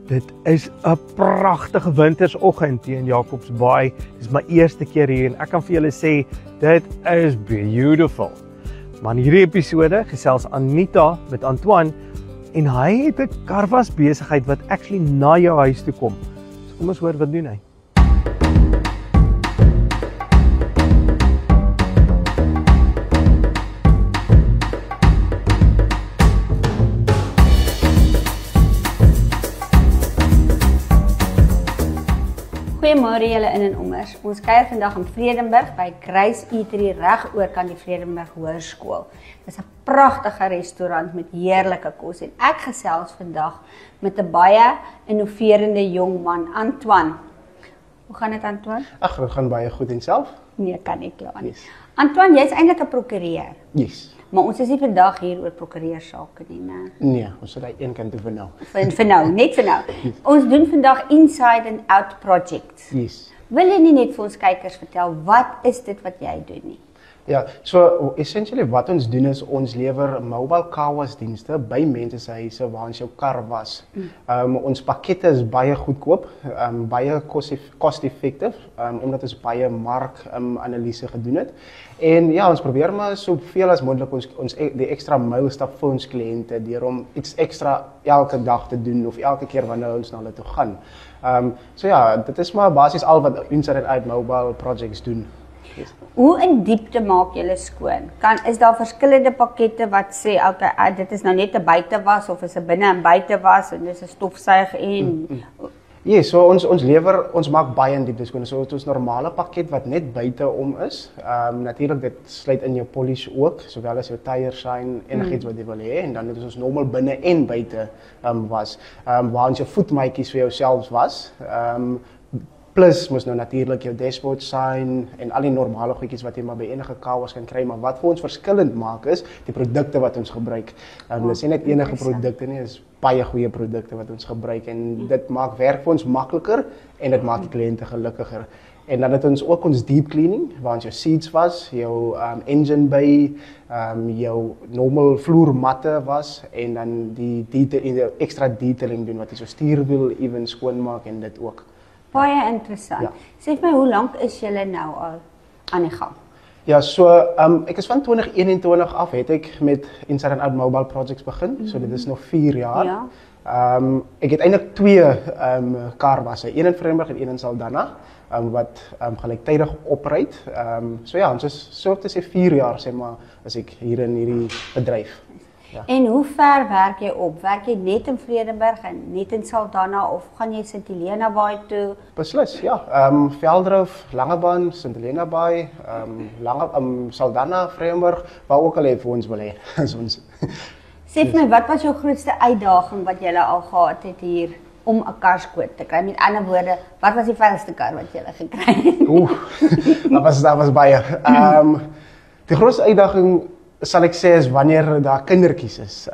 Dit is 'n pragtige wintersoggend hier in Jacobsbaai. Dit is my eerste keer hier en ek kan vir julle sê, dit is beautiful. Maar in hierdie episode gesels Anita met Antoine en hy het 'n karwas besigheid wat actually na jou huis toe kom. So kom ons hoor wat doen hy. Goeiemôre julle in en ommers. Ons kuier vandag in Vredenburg by Grace Eatery reg oor kan die Vredenburg Hoërskool. Dit is 'n pragtige restaurant met heerlike kos en ek gesels vandag met 'n baie innoverende jong man, Antoine. Hoe gaan dit, Antoine? Ag, dit gaan baie goed en self? Nee, kan nie kla nie. Yes. Antoine, jy's eintlik 'n prokureur. Yes. Maar ons is nie vandag hier oor prokureursake nie, né? Nee, ons sal een kant toe vir nou. Vir nou, net vir nou. Ons doen vandag inside and out projects. Yes. Wil jy nie net vir ons kykers vertel wat is dit wat jy doen nie? Ja, so essentially wat ons doen is ons lewer mobile car wash dienste by mense se huise waar ons jou kar was. Ons pakkette is baie goedkoop, baie cost-effective, omdat ons baie markanalise gedoen het. En ja, ons probeer maar soveel as moontlik ons die ekstra myl stap vir ons kliënte deur om iets ekstra elke dag te doen of elke keer wanneer ons na hulle toe gaan. So ja, dit is maar basies al wat Inside and Out Mobile Projects doen. Yes. Hoe in diepte maak julle skoon? Is daar verskillende pakkette wat sê okay, dit is nou net 'n buitewas of is 'n binne en buitewas en dis 'n stofsuig en Ja, so ons maak baie in diepte skoon. So ons normale pakket wat net buite om is. Natuurlik dit sluit in jou polish ook, sowel as jou tire shine enigiets wat jy wil hê en dan het ons normaal binne en buite was. Waar ons jou voetmatjies vir jouself was. Plus moes nou natuurlik jou dashboard shine en al die normale goedjies wat jy maar by enige car wash kan kry, maar wat vir ons verskillend maak is die produkte wat ons gebruik. Dis nie net enige produkte nie, is baie goeie produkte wat ons gebruik en dit maak werk vir ons makliker en dit maak die kliënte gelukkiger. En dan het ons ook ons deep cleaning waar ons jou seats was, jou engine bay, jou normal vloermatte was en dan die extra detailing doen wat jy so stuurwiel even skoonmaak en dit ook. Baie interessant. Ja. Sê vir my, hoe lank is julle nou al aan die gang? Ja, so ek is van 2021 af het ek met Inside and Out Mobile Projects begin. So dit is nog 4 jaar. Ja. Ek het eintlik 2 karwasse, een in Vredenburg en een in Saldanha, wat gelyktydig opryd. So ja, ons is so te sê 4 jaar sê maar as ek hier in hierdie bedryf. Ja. En hoe ver werk jy op? Werk jy net in Vredenburg en net in Saldanha of gaan jy St Helena Bay toe? Beslis, ja. Veldrif, Langebaan, St Helena Bay, Saldanha, Vredenburg, waar ook al hy vir ons wil hê. Sê vir my, wat was jou grootste uitdaging wat jy al gehad het hier om 'n kar skoon te kry? Met ander woorde, wat was die vuilste kar wat jy gekry het? Dat was baie. Die grootste uitdaging sal ek sê is wanneer daar kindertjies is,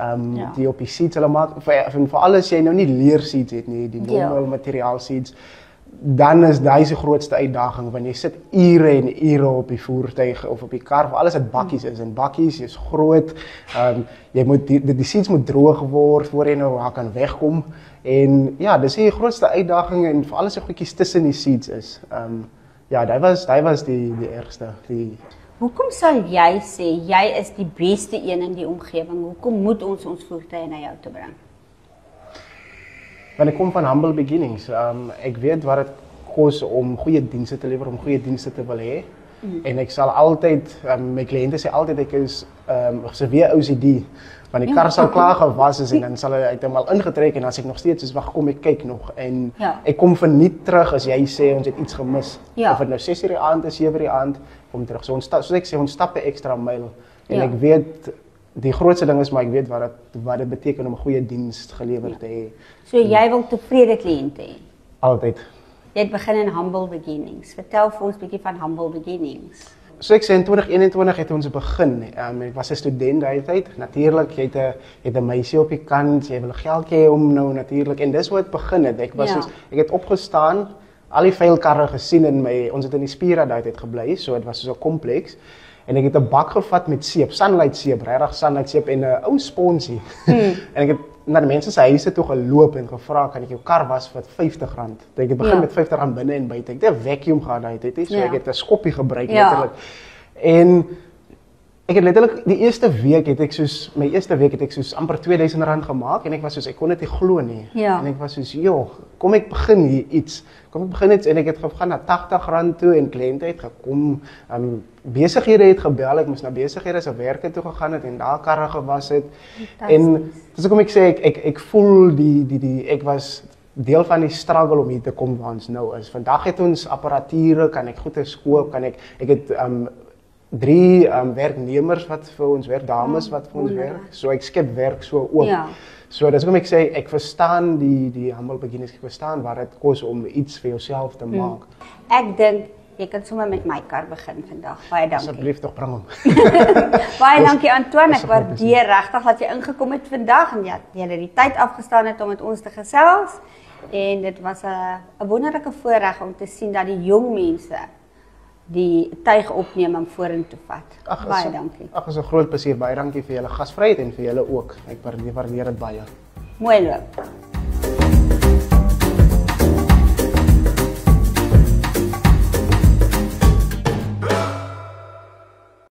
die op die seats hulle maak, vir alles jy nou nie leer seats het nie, die normal materiaal seats, dan is daai se grootste uitdaging, want jy sit ure en ure op die voertuig of op die kar, vir alles wat bakkies is, en bakkies is groot, jy moet, die seats moet droog word, voor jy nou kan wegkom, en ja, dis die grootste uitdaging, en vir alles die goedjies tussen die seats is, ja, die was die ergste, Hoekom sal jy sê, jy is die beste een in die omgewing? Hoekom moet ons voertuie na jou toe bring? Want ek kom van humble beginnings. Ek weet wat dit kos om goeie dienste te lewer, om goeie dienste te wil hê. En ek sal altyd, my kliënte sê altyd ek is severe OCD. Want die kar sal klaar gewas is en dan sal hy hom al ingetrek en as ek nog steeds is, wag kom ek kyk nog. En ek kom verniet terug as jy sê ons het iets gemis. Of dit nou 6:00 die aand is, 7:00 die aand, kom terug. So soos ek sê, ons stap 'n ekstra myl. En ek weet, die grootste ding is maar ek weet wat dit beteken om 'n goeie diens gelewer te hê. So jy wil tevrede kliënte hê? Altyd. Jy het begin in humble beginnings. Vertel vir ons 'n bietjie van humble beginnings. So ek sê in 2021 het ons begin. Ek was 'n student daai tyd. Natuurlik, jy het 'n meisie op die kant, jy wil geld hê om nou natuurlik en dis hoe dit begin het. Ek het opgestaan, al die vuil karre gesien in my, ons het in die Spira daai tyd gebly, so dit was so 'n kompleks. En ek het 'n bak gevat met seep, Sunlight seep, regtig Sunlight seep en 'n ou sponsie. En ek het na die mense se huise toe geloop en gevra kan ek jou kar was vir R50. Ek het begin met R50 binne en buite. Ek het 'n vacuum gehad daai tyd, so ek het 'n skoppie gebruik letterlik. En ek het letterlik my eerste week het ek soos amper R2000 gemaak en ek was soos ek kon dit nie glo nie. En ek was soos, "Joh, kom ek begin hier iets." Kom ek begin iets en ek het gegaan na R80 toe en kliënte het gekom. Besighede het gebel, ek moes na besighede se werke toe gegaan het en daar karre gewas het. En dis hoekom ek sê ek voel ek was deel van die struggle om hier te kom waar ons nou is. Vandag het ons apparatuur, kan ek goeie koop, ek het 3 werknemers wat vir ons werk, dames wat vir ons werk. So ek skep werk so ook. So dis hoekom ek sê ek verstaan die humble beginnings, ek verstaan wat dit kos om iets vir jouself te maak. Ek dink jy kan sommer met my kar begin vandag. Baie dankie. Asseblief tog bring hom. Baie dankie Antoine, ek waardeer regtig dat jy ingekom het vandag en jy het die tyd afgestaan het om met ons te gesels. En dit was 'n wonderlike voorreg om te sien dat die jong mense die tuig opneem en vorentoe vat. Baie dankie. Ag, is 'n groot plesier. Baie dankie vir julle gasvryheid en vir julle ook. Ek waardeer dit baie. Mooi loop.